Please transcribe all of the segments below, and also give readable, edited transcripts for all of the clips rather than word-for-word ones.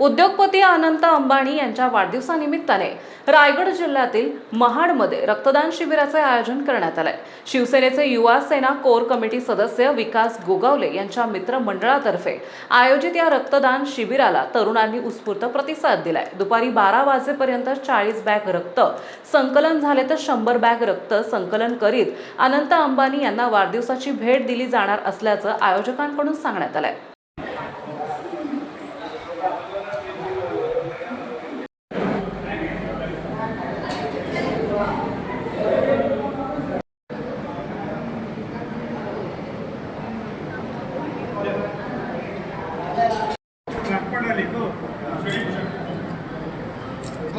उद्योगपती अनंत अंबानी यांच्या वाढदिवसानिमित्ताने रायगड जिल्ह्यातील महाडमध्ये रक्तदान शिबिराचे आयोजन करण्यात आले। शिवसेनेचे युवा सेना कोर कमिटी सदस्य विकास गोगावले यांच्या मित्रमंडळातर्फे आयोजित या रक्तदान शिबिराला तरुणांनी उत्स्फूर्त प्रतिसाद दिलाय। दुपारी 12 वाजेपर्यंत 40 बॅग रक्त संकलन झाले तर 100 बॅग रक्त संकलन करीत अनंत अंबानी यांना वाढदिवसाची भेट दिली जाणार असल्याचं आयोजकांकडून सांगण्यात आलंय।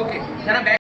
ओके जरा बॅग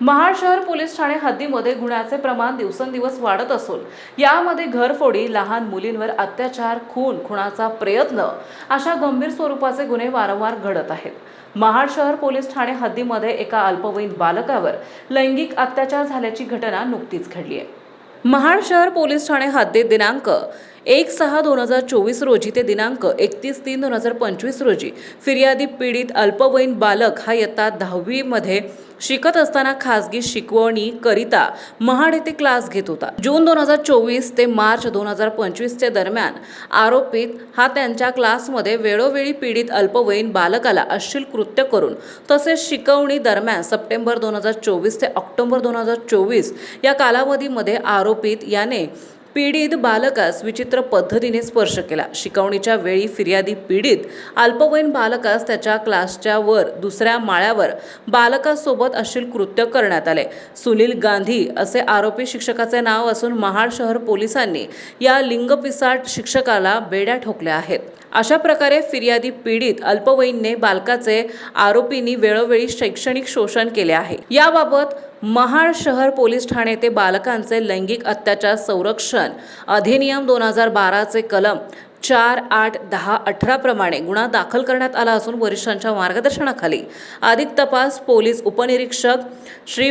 महाड शहर पोलीस ठाणे हद्दीमध्ये गुन्ह्याचे प्रमाण दिवसेंदिवस वाढत असून यामध्ये घरफोडी, लहान मुलींवर अत्याचार, खुनाचा प्रयत्न अशा गंभीर स्वरूपाचे गुन्हे वारंवार घडत आहेत। महाड शहर पोलीस ठाणे हद्दीमध्ये एका अल्पवयीन बालकावर लैंगिक अत्याचार झाल्याची घटना नुकतीच घडली आहे। महाड शहर पोलीस ठाणे हद्दीत दिनांक 1/6/2024 रोजी ते दिनांक 31/3/2025 रोजी फिर्यादी पीडित अल्पवयीन बालक हा इयत्ता 10वी मध्ये शिकत असताना खासगी शिकवणी करिता महाड येथे क्लास घेत होता। जून 2024 ते मार्च 2025 दरम्यान आरोपित हा त्यांच्या क्लासमध्ये वेळोवेळी पीडित अल्पवयीन बालकाला अश्लील कृत्य करून तसेच शिकवणी दरम्यान सप्टेंबर 2024 ते ऑक्टोबर 2024 या कालावधीमध्ये आरोपित याने पीडित बालकास विचित्र पद्धतीने स्पर्श केला। शिकवणीच्या वेळी फिर्यादी पीडित अल्पवयीन बालकास त्याच्या क्लासच्या वर दुसऱ्या माळ्यावर बालकासोबत अश्लील कृत्य करण्यात आले। सुनील गांधी असे आरोपी शिक्षकाचे नाव असून महाड शहर पोलिसांनी या लिंगपिसाट शिक्षकाला बेड्या ठोकल्या आहेत। अशा प्रकारे फिर्यादी पीडित अल्पवयीनने बालकाचे आरोपींनी वेळोवेळी शैक्षणिक शोषण केले आहे। याबाबत महाड शहर पोलीस ठाणे ते बालकांचे लैंगिक अत्याचार संरक्षण अधिनियम 2012 चे कलम 4, 8, 10, 18 प्रमाणे गुन्हा दाखल करण्यात आला असून वरिष्ठांच्या मार्गदर्शनाखाली अधिक तपास पोलीस उपनिरीक्षक श्री